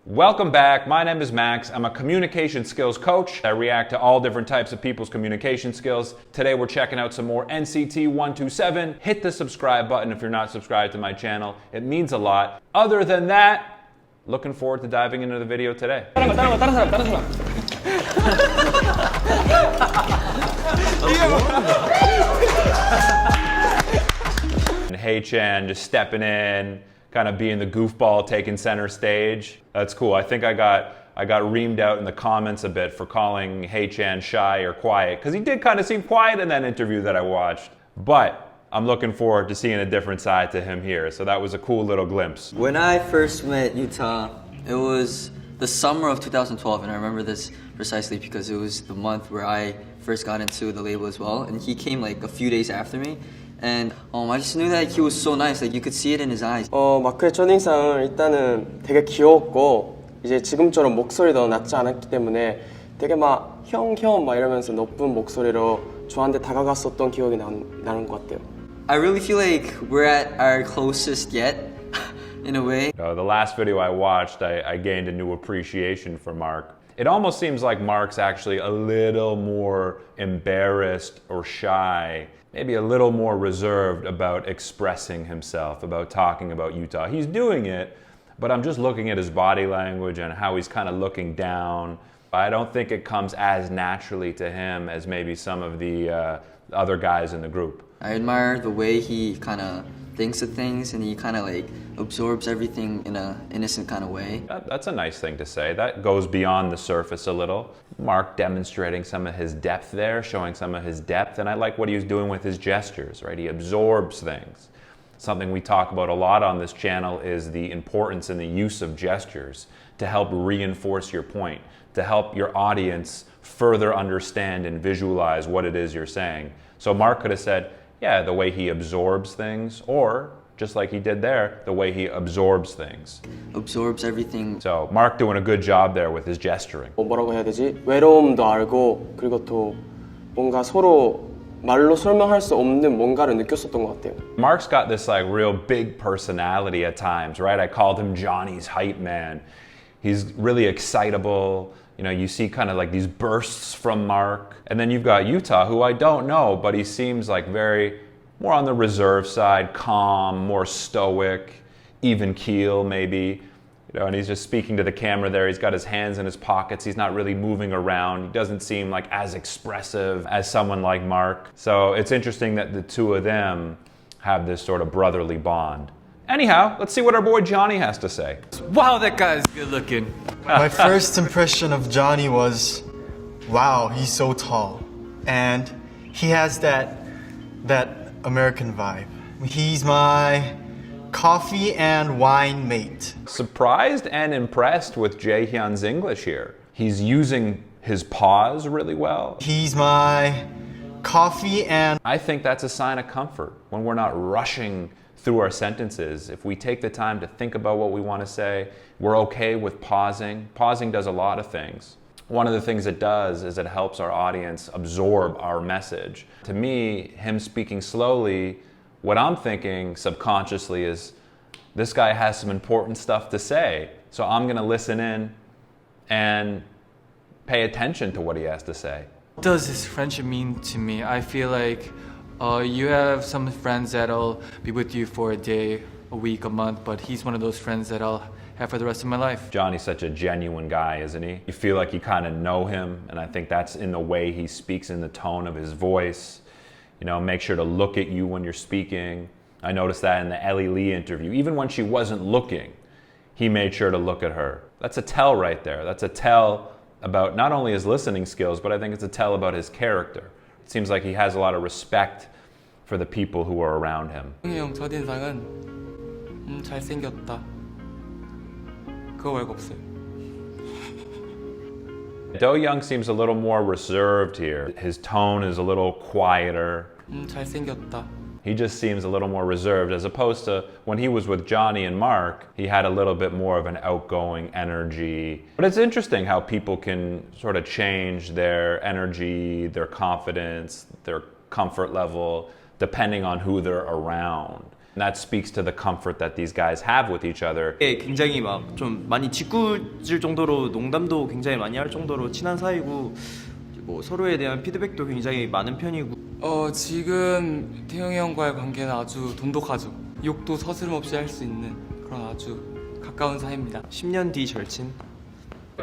Welcome back. My name is Max. I'm a communication skills coach. I react to all different types of people's communication skills. Today we're checking out some more NCT 127. Hit the subscribe button if you're not subscribed to my channel. It means a lot. Other than that, looking forward to diving into the video today. 다른 사람. And Hey-chan just stepping in, kind of being the goofball, taking center stage. That's cool. I think I got reamed out in the comments a bit for calling Hey-chan shy or quiet, because he did kind of seem quiet in that interview that I watched. But I'm looking forward to seeing a different side to him here. So that was a cool little glimpse. When I first met Utah, it was the summer of 2012, and I remember this precisely because it was the month where I first got into the label as well, and he came like a few days after me. And I just knew that he was so nice, like you could see it in his eyes. 마크의 첫인상은 일단은 되게 귀여웠고 이제 지금처럼 목소리도 낮지 않았기 때문에 되게 막 형 막 이러면서 높은 목소리로 저한테 다가갔었던 기억이 나는 것 같아요. I really feel like we're at our closest yet, in a way. The last video I watched, I gained a new appreciation for Mark. It almost seems like Mark's actually a little more embarrassed or shy, maybe a little more reserved about expressing himself, about talking about Utah. He's doing it, but I'm just looking at his body language and how he's kind of looking down. I don't think it comes as naturally to him as maybe some of the other guys in the group. I admire the way he kind of thinks of things, and he kind of like absorbs everything in a innocent kind of way. That's a nice thing to say. That goes beyond the surface a little. Mark demonstrating some of his depth there, showing some of his depth, and I like what he was doing with his gestures, right? He absorbs things. Something we talk about a lot on this channel is the importance and the use of gestures to help reinforce your point, to help your audience further understand and visualize what it is you're saying. So Mark could have said, yeah, the way he absorbs things, or just like he did there, the way he absorbs things. Absorbs everything. So Mark doing a good job there with his gesturing. 뭐라고 해야 되지? 외로움도 알고 그리고 또 뭔가 서로 말로 설명할 수 없는 뭔가를 느꼈었던 것 같아요. Mark's got this like real big personality at times, right? I called him Johnny's hype man. He's really excitable. You know, you see kind of like these bursts from Mark. And then you've got Utah, who I don't know, but he seems like very more on the reserve side, calm, more stoic, even keel maybe. You know, and he's just speaking to the camera there. He's got his hands in his pockets. He's not really moving around. He doesn't seem like as expressive as someone like Mark. So it's interesting that the two of them have this sort of brotherly bond. Anyhow, let's see what our boy Johnny has to say. Wow, that guy's good looking. My first impression of Johnny was, wow, he's so tall. And he has that American vibe. He's my coffee and wine mate. Surprised and impressed with Jaehyun's English here. He's using his pause really well. He's my coffee and... I think that's a sign of comfort when we're not rushing through our sentences. If we take the time to think about what we want to say, we're okay with pausing. Pausing does a lot of things. One of the things it does is it helps our audience absorb our message. To me, him speaking slowly, what I'm thinking subconsciously is, this guy has some important stuff to say, so I'm gonna listen in and pay attention to what he has to say. What does this friendship mean to me? I feel like you have some friends that'll be with you for a day, a week, a month, but he's one of those friends that I'll have for the rest of my life. Johnny's such a genuine guy, isn't he? You feel like you kind of know him, and I think that's in the way he speaks, in the tone of his voice. You know, make sure to look at you when you're speaking. I noticed that in the Ellie Lee interview. Even when she wasn't looking, he made sure to look at her. That's a tell right there. That's a tell about not only his listening skills, but I think it's a tell about his character. It seems like he has a lot of respect for the people who are around him. 형 첫인상은 잘생겼다. 그거 말고 없어요. Do Young seems a little more reserved here. His tone is a little quieter. 잘생겼다. He just seems a little more reserved, as opposed to when he was with Johnny and Mark, he had a little bit more of an outgoing energy. But it's interesting how people can sort of change their energy, their confidence, their comfort level, depending on who they're around. And that speaks to the comfort that these guys have with each other. 굉장히 막 좀 많이 짓궂을 정도로 농담도 굉장히 많이 할 정도로 친한 사이고 뭐 서로에 대한 피드백도 굉장히 많은 편이고 지금 태영이 형과의 관계는 아주 돈독하죠. 욕도 서스름없이 할 수 있는 그런 아주 가까운 사이입니다. 10년 뒤 절친.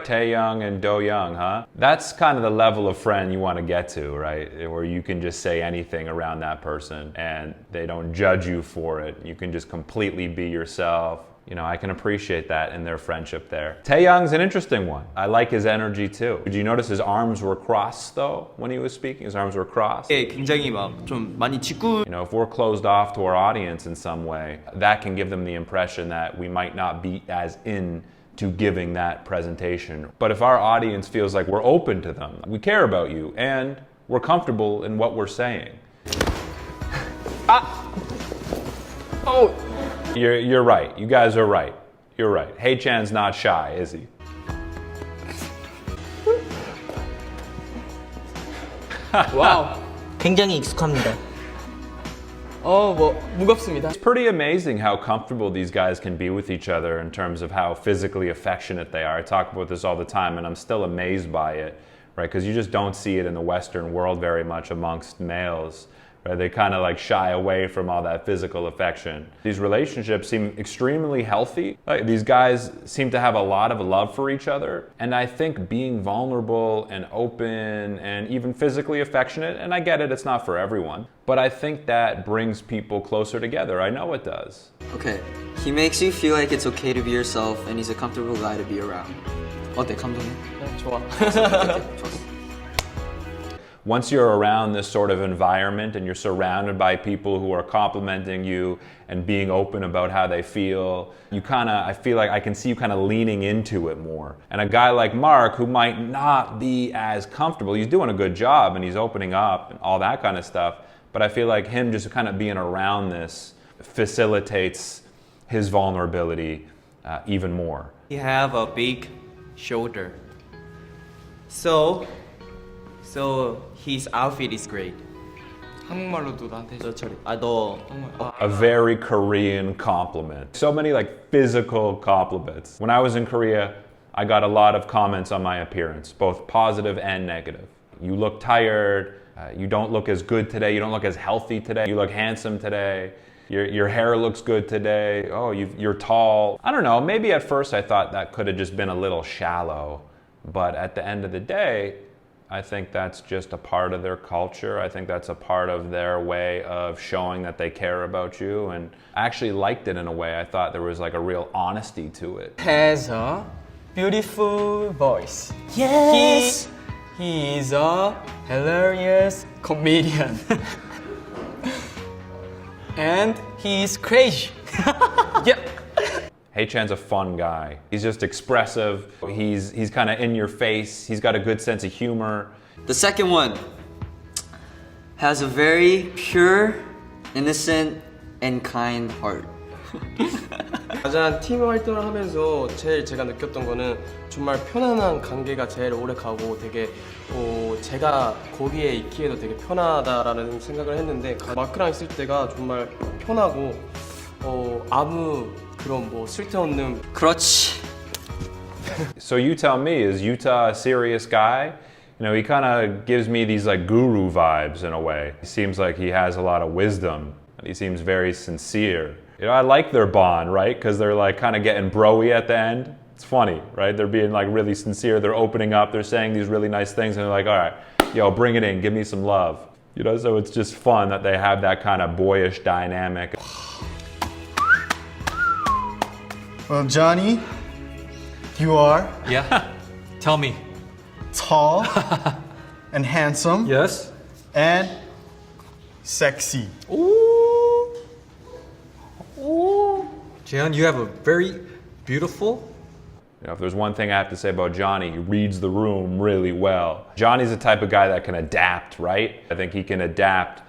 Taeyoung and Do-young, huh? That's kind of the level of friend you want to get to, right? Where you can just say anything around that person and they don't judge you for it. You can just completely be yourself. You know, I can appreciate that in their friendship there. Taeyoung's an interesting one. I like his energy too. Did you notice his arms were crossed though when he was speaking? His arms were crossed. 굉장히 막 좀 많이 짓궂. You know, if we're closed off to our audience in some way, that can give them the impression that we might not be as in to giving that presentation. But if our audience feels like we're open to them, we care about you, and we're comfortable in what we're saying. You're right. You guys are right. You're right. Hae-chan's not shy, is he? 굉장히 익숙합니다. 무겁습니다. It's pretty amazing how comfortable these guys can be with each other in terms of how physically affectionate they are. I talk about this all the time, and I'm still amazed by it, right? Because you just don't see it in the Western world very much amongst males. Right? They kind of like shy away from all that physical affection. These relationships seem extremely healthy. Like, these guys seem to have a lot of love for each other. And I think being vulnerable and open and even physically affectionate, and I get it, it's not for everyone, but I think that brings people closer together. I know it does. Okay, he makes you feel like it's okay to be yourself and he's a comfortable guy to be around. 어때, 감독님? 좋아. 좋았어. Once you're around this sort of environment and you're surrounded by people who are complimenting you and being open about how they feel, I feel like I can see you kind of leaning into it more. And a guy like Mark, who might not be as comfortable, he's doing a good job and he's opening up and all that kind of stuff, but I feel like him just kind of being around this facilitates his vulnerability even more. He have a big shoulder. So his outfit is great. 한국말로도 나한테 A very Korean compliment. So many like physical compliments. When I was in Korea, I got a lot of comments on my appearance, both positive and negative. You look tired, you don't look as good today, you don't look as healthy today, you look handsome today, your hair looks good today, you're tall. I don't know, maybe at first I thought that could have just been a little shallow, but at the end of the day, I think that's just a part of their culture. I think that's a part of their way of showing that they care about you. And I actually liked it in a way. I thought there was like a real honesty to it. Has a beautiful voice. Yes. He is a hilarious comedian. And he is crazy. Yep. Hae-chan's a fun guy. He's just expressive. He's kind of in your face. He's got a good sense of humor. The second one has a very pure, innocent, and kind heart. 가장 팀 활동을 하면서 제일 제가 느꼈던 거는 정말 편안한 관계가 제일 오래 가고 되게 제가 거기에 있기에도 되게 편하다라는 생각을 했는데 마크랑 있을 때가 정말 편하고 아무 그런 뭐 쓸데없는 그렇지. So you tell me, is Utah a serious guy? You know, he kind of gives me these like guru vibes in a way. He seems like he has a lot of wisdom. And he seems very sincere. You know, I like their bond, right? Because they're like kind of getting bro-y at the end. It's funny, right? They're being like really sincere. They're opening up. They're saying these really nice things. And they're like, all right, yo, bring it in. Give me some love. You know, so it's just fun that they have that kind of boyish dynamic. Well, Johnny, you are Yeah. Tell me. tall and handsome Yes. and sexy. Jeon, you have a very beautiful. You know, if there's one thing I have to say about Johnny, he reads the room really well. Johnny's the type of guy that can adapt, right? I think he can adapt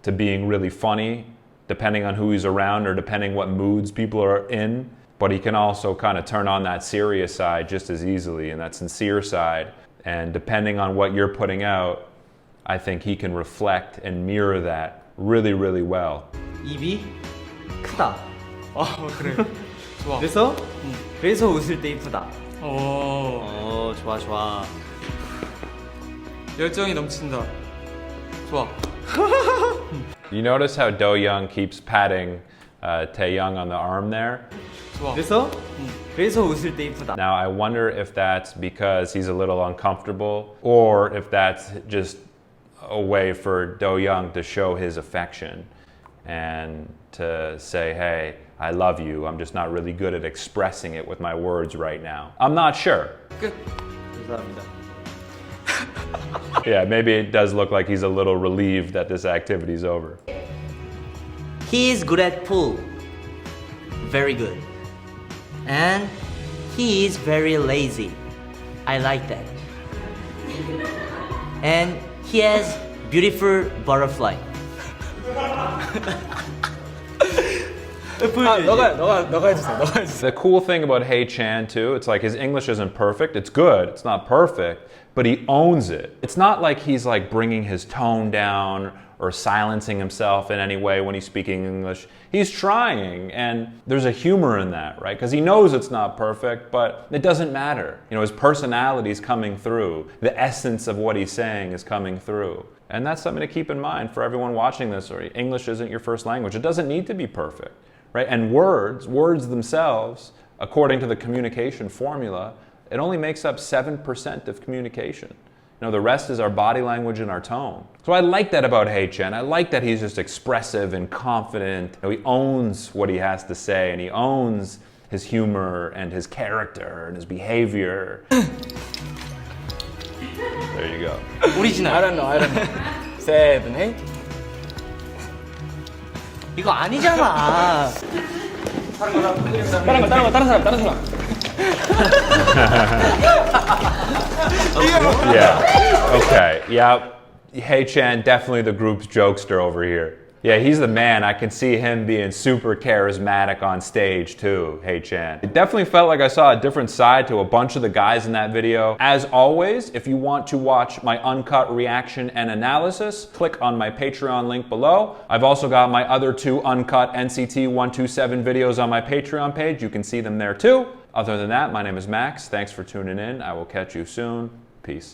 to being really funny, depending on who he's around or depending what moods people are in. But he can also kind of turn on that serious side just as easily and that sincere side. And depending on what you're putting out, I think he can reflect and mirror that really, really well. 입이 크다. 그래. 좋아. 그래서 웃을 때 이쁘다. 오. 좋아. 열정이 넘친다. 좋아. You notice how Do Young keeps patting Tae Young on the arm there? 좋아. 그래서 웃을 때 이쁘다. Now, I wonder if that's because he's a little uncomfortable or if that's just a way for Do Young to show his affection and to say, hey, I love you. I'm just not really good at expressing it with my words right now. I'm not sure. 끝. 감사합니다. Yeah, maybe it does look like he's a little relieved that this activity's over. He is good at pool. Very good. And he is very lazy. I like that. And he has beautiful butterfly. 너가 해주세요. The cool thing about Hey Chan too, it's like his English isn't perfect. It's good. It's not perfect, but he owns it. It's not like he's like bringing his tone down or silencing himself in any way when he's speaking English. He's trying, and there's a humor in that, right? Because he knows it's not perfect, but it doesn't matter. You know, his personality's coming through. The essence of what he's saying is coming through. And that's something to keep in mind for everyone watching this, or English isn't your first language. It doesn't need to be perfect, right? And words themselves, according to the communication formula, it only makes up 7% of communication. You know, the rest is our body language and our tone. So I like that about Hey Chen. I like that he's just expressive and confident. You know, he owns what he has to say, and he owns his humor and his character and his behavior. There you go. 오리지널. I don't know. 7, 8. 이거 아니잖아. 다른 사람. Yeah. Okay. Yeah. Hey Chan, definitely the group's jokester over here. Yeah, he's the man. I can see him being super charismatic on stage too, Hey Chan. It definitely felt like I saw a different side to a bunch of the guys in that video. As always, if you want to watch my uncut reaction and analysis, click on my Patreon link below. I've also got my other 2 uncut NCT 127 videos on my Patreon page. You can see them there too. Other than that, my name is Max. Thanks for tuning in. I will catch you soon. Peace.